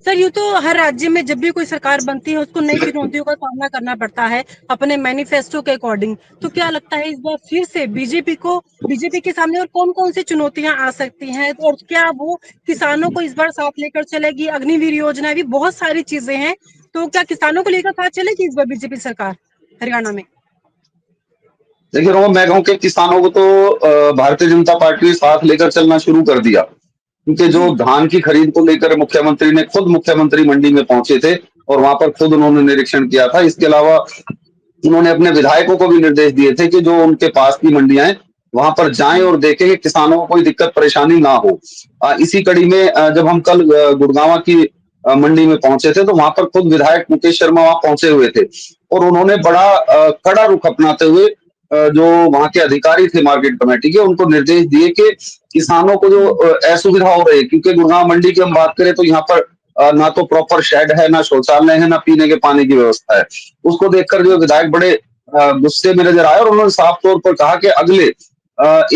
Sir यूँ तो हर राज्य में जब भी कोई सरकार बनती है उसको नई चुनौतियों का सामना करना पड़ता है अपने मैनिफेस्टो के अकॉर्डिंग। तो क्या लगता है इस बार फिर से बीजेपी के सामने और कौन-कौन सी चुनौतियाँ आ सकती हैं? और क्या वो किसानों को इस बार साथ लेकर चलेगी? अग्निवीर योजना भी बहुत सारी चीज़ें हैं। तो क्या किसानों को लेकर साथ चलेगी इस बार बीजेपी सरकार हरियाणा में? देखिए रोहन, मैं कहूँ कि किसानों को तो भारतीय जनता पार्टी ने साथ लेकर चलना शुरू कर दिया, क्योंकि जो जी, धान की खरीद को लेकर मुख्यमंत्री मंडी में पहुंचे थे और वहां पर खुद उन्होंने निरीक्षण किया था। इसके अलावा उन्होंने अपने विधायकों को भी निर्देश दिए थे कि जो उनके पास की मंडियां हैं वहां पर जाएं जी, और देखें कि किसानों को कोई दिक्कत परेशानी ना हो। इसी कड़ी में जब हम कल गुड़गांव की मंडी में पहुंचे थे तो वहां पर खुद विधायक मुकेश शर्मा वहां पहुंचे हुए थे और उन्होंने बड़ा कड़ा रुख अपनाते हुए जो वहां के अधिकारी थे मार्केट कमेटी के, उनको निर्देश दिए कि किसानों को जो हुँ, असुविधा हो रही है, क्योंकि गुड़गांव मंडी की हम बात करें तो यहाँ पर ना तो प्रॉपर शेड है, ना शौचालय है, ना पीने के पानी की व्यवस्था है। उसको देखकर जो विधायक बड़े गुस्से में नजर आए और उन्होंने साफ तौर पर कहा कि अगले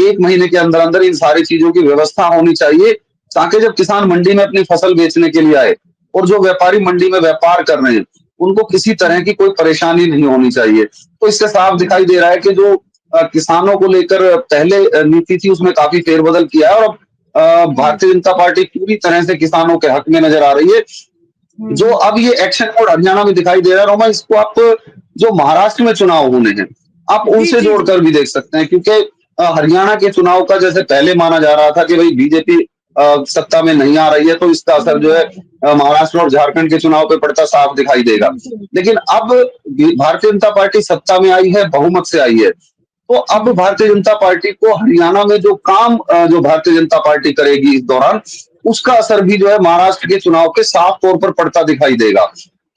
1 महीने के अंदर अंदर इन सारी चीजों की व्यवस्था होनी चाहिए, ताकि जब किसान मंडी में अपनी फसल बेचने के लिए आए और जो व्यापारी मंडी में व्यापार कर रहे हैं उनको किसी तरह हुँ, की कोई परेशानी नहीं होनी चाहिए। तो इससे साफ हुँ, दिखाई दे रहा है कि जो किसानों को लेकर पहले नीति थी उसमें काफी फेरबदल किया है और अब हुँ, भारतीय जनता पार्टी पूरी तरह से किसानों के हक में नजर आ रही है। हुँ, जो हुँ। अब ये एक्शन मोड हरियाणा में दिखाई दे रहा है रोमा, इसको आप जो महाराष्ट्र में चुनाव होने हैं आप जी, उनसे जी, जी। जोड़कर भी देख सकते हैं, क्योंकि हरियाणा के चुनाव का जैसे पहले माना जा रहा था कि भाई बीजेपी सत्ता में नहीं आ रही है तो इसका असर जो है महाराष्ट्र और झारखंड के चुनाव पे पड़ता साफ दिखाई देगा। बिल्कुल। लेकिन अब भारतीय जनता पार्टी सत्ता में आई है, बहुमत से आई है, तो अब हुँ, भारतीय जनता पार्टी को हरियाणा में जो काम जो भारतीय जनता पार्टी करेगी इस दौरान, उसका असर भी जो है महाराष्ट्र के चुनाव पे साफ तौर पर पड़ता दिखाई देगा।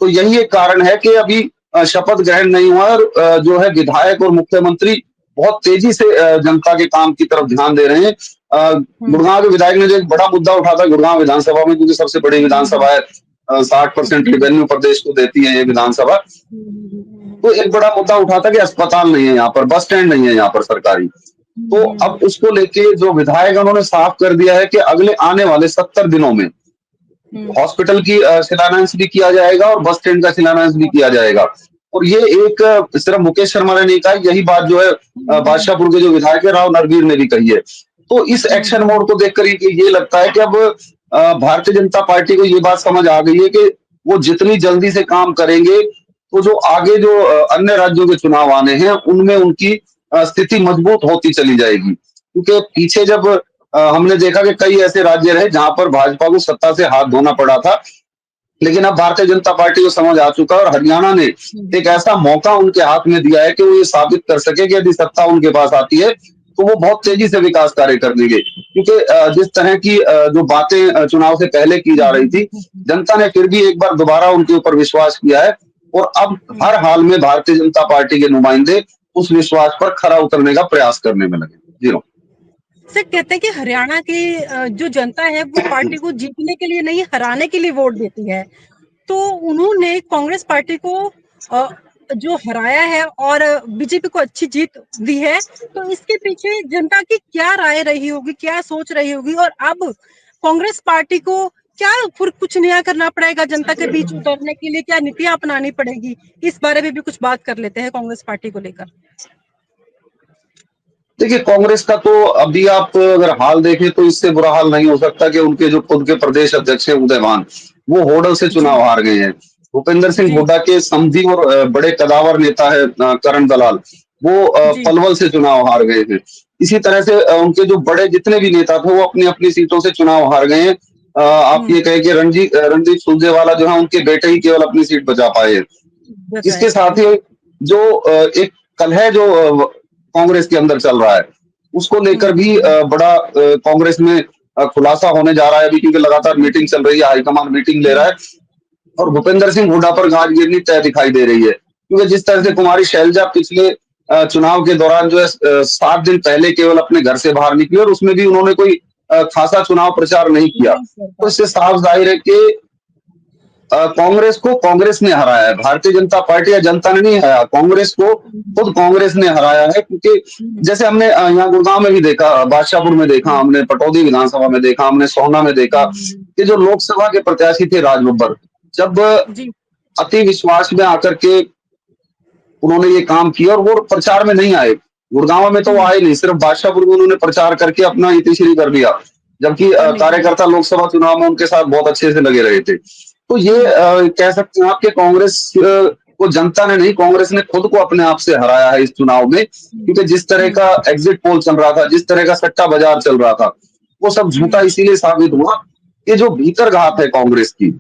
तो यही एक कारण है कि अभी शपथ ग्रहण नहीं हुआ और जो है विधायक और मुख्यमंत्री बहुत तेजी से जनता के काम की तरफ ध्यान दे रहे हैं। हुँ, गुड़गांव के विधायक ने जो एक बड़ा मुद्दा उठा था गुड़गांव विधानसभा में, क्योंकि सबसे बड़ी हुँ, हुँ, विधानसभा हुँ। है, 60% जी, जी। रिवेन्यू प्रदेश को देती है ये विधानसभा। हुँ, हुँ, हुँ, हुँ, तो एक बड़ा मुद्दा उठा था कि अस्पताल नहीं है यहाँ पर, बस स्टैंड नहीं है यहाँ पर सरकारी। हुँ, तो हुँ, अब उसको लेके जो विधायक है उन्होंने साफ कर दिया है कि अगले आने वाले 70 दिनों में हुँ। हॉस्पिटल की शिलान्यास भी किया जाएगा और बस स्टैंड का शिलान्यास भी किया जाएगा। और ये एक सिर्फ मुकेश शर्मा ने नहीं कहा, यही बात जो है हुँ, हुँ, बादशाहपुर के जो विधायक है राव नरवीर ने भी कही है। तो इस हुँ, एक्शन हुँ। मोड को देखकर ये लगता है कि अब भारतीय जनता पार्टी को ये बात समझ आ गई है कि वो जितनी जल्दी से काम करेंगे तो जो आगे जो अन्य राज्यों के चुनाव आने हैं उनमें उनकी स्थिति मजबूत होती चली जाएगी, क्योंकि पीछे जब हमने देखा कि कई ऐसे राज्य रहे जहां पर भाजपा को सत्ता से हाथ धोना पड़ा था, लेकिन अब भारतीय जनता पार्टी को समझ आ चुका है और हरियाणा ने हुँ, एक हुँ। ऐसा मौका उनके हाथ में दिया है कि वो ये साबित कर सके कि यदि सत्ता उनके पास आती है तो वो बहुत तेजी से विकास कार्य कर देंगे, क्योंकि जिस तरह की जो बातें चुनाव से पहले की हुँ, जा हुँ, रही थी, हुँ, हुँ, जनता ने फिर भी एक बार दोबारा उनके ऊपर विश्वास किया है और अब हुँ। हर हाल में भारतीय जनता पार्टी के नुमाइंदे उस विश्वास पर खरा उतरने का प्रयास करने में लगे। जी हाँ। सर कहते हैं कि हरियाणा की जो जनता है वो पार्टी को जीतने के लिए नहीं हराने के लिए वोट देती है। तो उन्होंने कांग्रेस पार्टी को अ, जो हराया है और बीजेपी को अच्छी जीत दी है, तो इसके पीछे जनता की क्या राय रही होगी, क्या सोच रही होगी और अब कांग्रेस पार्टी को क्या फिर कुछ नया करना पड़ेगा जनता के बीच उतरने के लिए, क्या नीतियाँ अपनानी पड़ेगी? इस बारे में भी कुछ बात कर लेते हैं कांग्रेस पार्टी को लेकर। देखिए कांग्रेस का तो अभी आप अगर हाल देखें तो इससे बुरा हाल नहीं हो सकता कि उनके जो खुद के प्रदेश अध्यक्ष हैं उदयभान, वो होडल से जी, चुनाव हार गए हैं। भूपेंद्र सिंह जी, हुड्डा के समधी और बड़े कदावर नेता है करण दलाल, वो जी। पलवल से चुनाव हार गए थे। इसी तरह से उनके जो बड़े जितने भी नेता थे वो अपनी अपनी सीटों से चुनाव हार गए हैं। आप हुँ, ये कहें कि रणदीप सुरजेवाला जो है उनके बेटे ही केवल अपनी सीट बचा पाए हैं। इसके बताएँ। साथ ही जो एक कलह जो कांग्रेस के अंदर चल रहा है, उसको हुँ, लेकर भी हुँ, बड़ा कांग्रेस में खुलासा होने जा रहा है अभी, क्योंकि लगातार हुँ, मीटिंग हुँ, चल रही है, हाईकमान मीटिंग ले रहा हुँ, है और हुँ, भूपेंद्र सिंह हुड्डा पर गाज गिरनी तय दिखाई दे रही है, क्योंकि जिस तरह से हुँ। कुमारी शैलजा पिछले चुनाव के दौरान जो है 7 दिन पहले केवल अपने घर से बाहर निकली और उसमें भी उन्होंने कोई खासा चुनाव प्रचार नहीं किया। नहीं कर तो पाए। इससे साफ जाहिर है कि कांग्रेस को कांग्रेस ने हराया है, भारतीय जनता पार्टी या जनता ने नहीं हराया, कांग्रेस को हुँ, खुद कांग्रेस ने हराया है, क्योंकि हुँ, जैसे हमने यहाँ गुड़गांव में भी देखा, बादशाहपुर में देखा, हुँ, हमने पटौदी विधानसभा में देखा, हमने सोहना में देखा, हुँ, कि जो लोकसभा के प्रत्याशी थे राज बब्बर, जब जी, अति विश्वास में आकर के उन्होंने ये काम किया और वो प्रचार में नहीं आए। गुड़गांव में तो वो हुँ, आए नहीं, सिर्फ बादशाहपुर में उन्होंने प्रचार करके अपना इतिश्री कर दिया। जबकि कर लिया, हाँ। कार्यकर्ता लोकसभा चुनाव में उनके साथ बहुत अच्छे से लगे रहे थे। तो ये हुँ, कह सकते हैं आप कि कांग्रेस को जनता ने नहीं, कांग्रेस ने खुद को अपने आप से हराया है इस चुनाव में। हुँ, क्योंकि जिस तरह हुँ, का एग्जिट पोल चल रहा था, जिस तरह का सट्टा बाजार चल रहा था, वो सब झूठा हुँ, इसीलिए साबित हुआ कि जो भीतर घात है कांग्रेस की,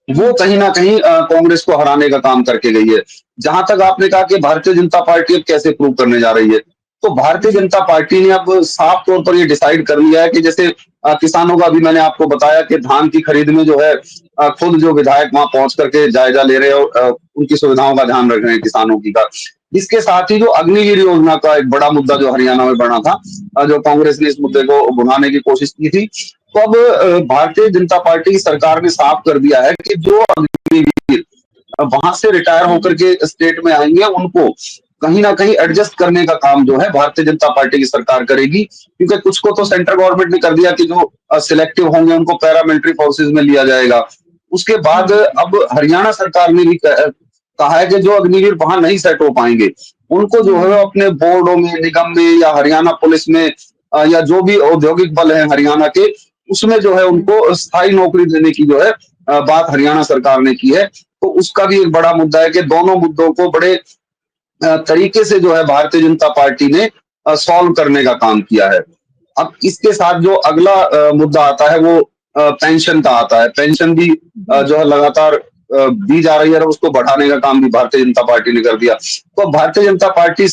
वो हुँ, कहीं न कहीं कांग्रेस को हराने का काम करके गई है। जहाँ तक आपने कहा कि भारतीय जनता पार्टी अब कैसे प्रूव करने जा रही है, तो भारतीय जी, जनता पार्टी ने अब साफ तौर पर ये डिसाइड कर लिया है कि जैसे किसानों का अभी मैंने आपको बताया कि धान की खरीद में जो है खुद जो विधायक वहाँ पहुँच करके जायज़ा ले रहे हैं और उनकी सुविधाओं का ध्यान रख रहे हैं किसानों की का। इसके साथ ही जो अग्निवीर योजना का एक बड़ा मुद्दा जो हरियाणा में बना था, जो कांग्रेस ने इस मुद्दे को भुनाने की कोशिश की थी, तो अब भारतीय जनता पार्टी की सरकार ने साफ कर दिया है कि जो अग्निवीर वहां से रिटायर हुँ, होकर के स्टेट में आएंगे, उनको कहीं ना कहीं हुँ, एडजस्ट करने का काम जो है भारतीय जनता पार्टी की सरकार करेगी। क्योंकि कुछ को तो हुँ, सेंट्रल गवर्नमेंट ने कर दिया कि जो सिलेक्टिव होंगे उनको पैरामिलिट्री फोर्सेज में लिया जाएगा। उसके बाद हुँ, अब हरियाणा सरकार ने भी कहा है कि जो अग्निवीर वहां नहीं सेट हो पाएंगे, उनको जो है हुँ, वो अपने बोर्डों में, निगम में या हरियाणा पुलिस में या जो भी औद्योगिक बल है हरियाणा के, उसमें जो है हुँ, उनको स्थायी नौकरी देने की जो है बात हरियाणा सरकार ने की है। तो उसका भी एक बड़ा मुद्दा है कि दोनों मुद्दों को बड़े तरीके से जो है भारतीय जनता पार्टी ने सॉल्व करने का काम किया है। अब इसके साथ जो अगला मुद्दा आता है वो पेंशन का आता है। पेंशन भी जी, जो है लगातार दी जा रही है और उसको बढ़ाने का काम भी भारतीय जनता पार्टी ने कर दिया। तो भारतीय जनता पार्टी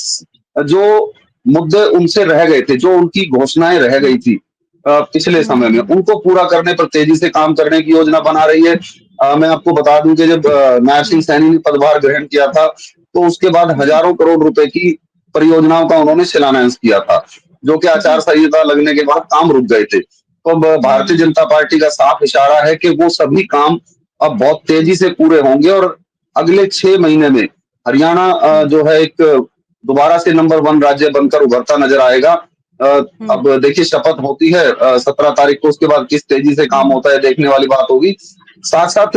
जो मुद्दे उनसे रह गए थे, जो उनकी घोषणाएं रह हुँ, गई थी पिछले हुँ, समय में, उनको पूरा करने पर तेजी से काम करने की योजना बना रही है। मैं आपको बता दूं कि जब नायब सिंह हुँ, सैनी ने पदभार ग्रहण किया था, तो उसके बाद जी, हजारों करोड़ रुपए की परियोजनाओं का उन्होंने शिलान्यास किया था, जो कि आचार जी, संहिता लगने के बाद काम रुक गए थे। तो अब भारतीय हुँ, जनता पार्टी का साफ इशारा है कि वो सभी काम अब बहुत तेजी से पूरे होंगे और अगले 6 महीने में हरियाणा हुँ, जो है एक दोबारा से नंबर 1 राज्य बनकर उभरता नजर आएगा। अ, हुँ, अब देखिए शपथ होती है 17 तारीख को, उसके बाद किस तेजी से काम हुँ, होता है देखने वाली बात होगी। साथ साथ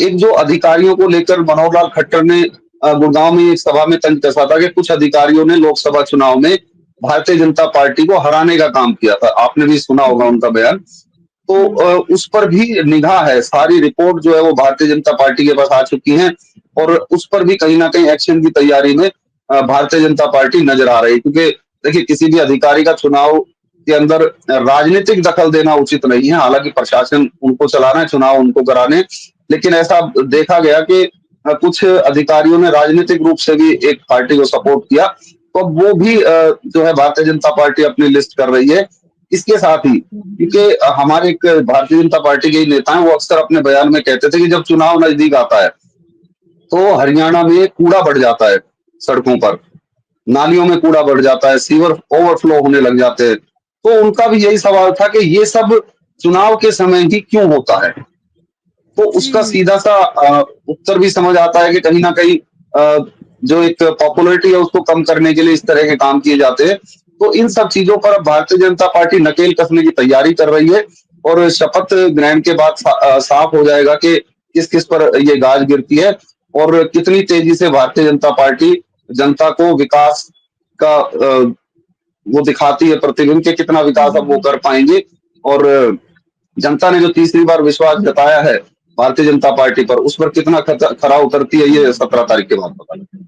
एक जो अधिकारियों को लेकर मनोहर लाल खट्टर ने गुड़गांव में एक सभा में तंज कसा था कि कुछ अधिकारियों ने लोकसभा चुनाव में भारतीय जनता पार्टी को हराने का काम किया था। आपने भी सुना होगा जी, उनका बयान। तो हुँ, उस पर भी निगाह है, सारी रिपोर्ट जो है वो भारतीय जनता पार्टी के पास आ चुकी है और उस पर भी कहीं ना कहीं एक्शन की तैयारी में भारतीय जनता पार्टी नजर आ रही है। क्योंकि देखिए किसी भी अधिकारी का चुनाव के अंदर राजनीतिक दखल देना उचित नहीं है। हालांकि प्रशासन उनको चलाना है, चुनाव उनको कराने हैं, लेकिन ऐसा देखा गया कि कुछ अधिकारियों ने राजनीतिक रूप से भी एक पार्टी को सपोर्ट किया, तो अब वो भी जो है भारतीय जनता पार्टी अपनी लिस्ट कर रही है। इसके साथ ही हुँ, क्योंकि हमारे एक भारतीय जनता पार्टी के ही नेता हैं, वो अक्सर अपने बयान में कहते थे कि जब चुनाव नजदीक आता है तो हरियाणा में कूड़ा बढ़ जाता है सड़कों पर, नालियों में कूड़ा बढ़ जाता है, सीवर ओवरफ्लो होने लग जाते हैं। तो उनका भी यही सवाल था कि ये सब चुनाव के समय ही क्यों होता है? तो उसका जी, सीधा सा उत्तर भी समझ आता है कि कहीं न कहीं जो एक पॉपुलैरिटी है उसको कम करने के लिए इस तरह के काम किए जाते हैं। तो इन सब चीज़ों पर अब भारतीय जनता पार्टी नकेल कसने की तैयारी कर रही है और शपथ ग्रहण के बाद साफ हो जाएगा कि किस-किस पर ये गाज गिरती है और कितनी तेज़ी से भारतीय जनता पार्टी जनता को विकास का वो दिखाती है प्रतिबिंब कि कितना विकास अब वो हुँ, कर पाएँगे और जनता ने जो तीसरी बार विश्वास जताया है भारतीय जनता पार्टी पर, उस पर कितना खरा उतरती है ये 17 तारीख के बाद पता लगेगा।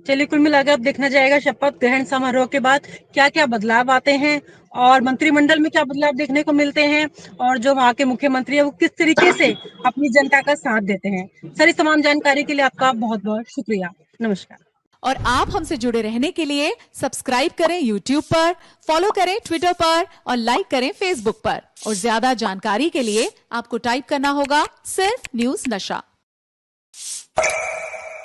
चलिए कुल मिलाकर अब देखना जाएगा शपथ ग्रहण समारोह के बाद क्या-क्या बदलाव आते हैं और मंत्रिमंडल में क्या बदलाव देखने को मिलते हैं और जो वहाँ के मुख्यमंत्री हैं वो किस तरीके से अपनी जनता का साथ देते हैं। सारी तमाम जानकारी के लिए आपका बहुत-बहुत शुक्रिया। नमस्कार। और आप हमसे जुड़े रहने के लिए सब्सक्राइब करें YouTube पर, फॉलो करें ट्विटर पर और लाइक करें Facebook पर। और ज्यादा जानकारी के लिए आपको टाइप करना होगा सिर्फ न्यूज नशा।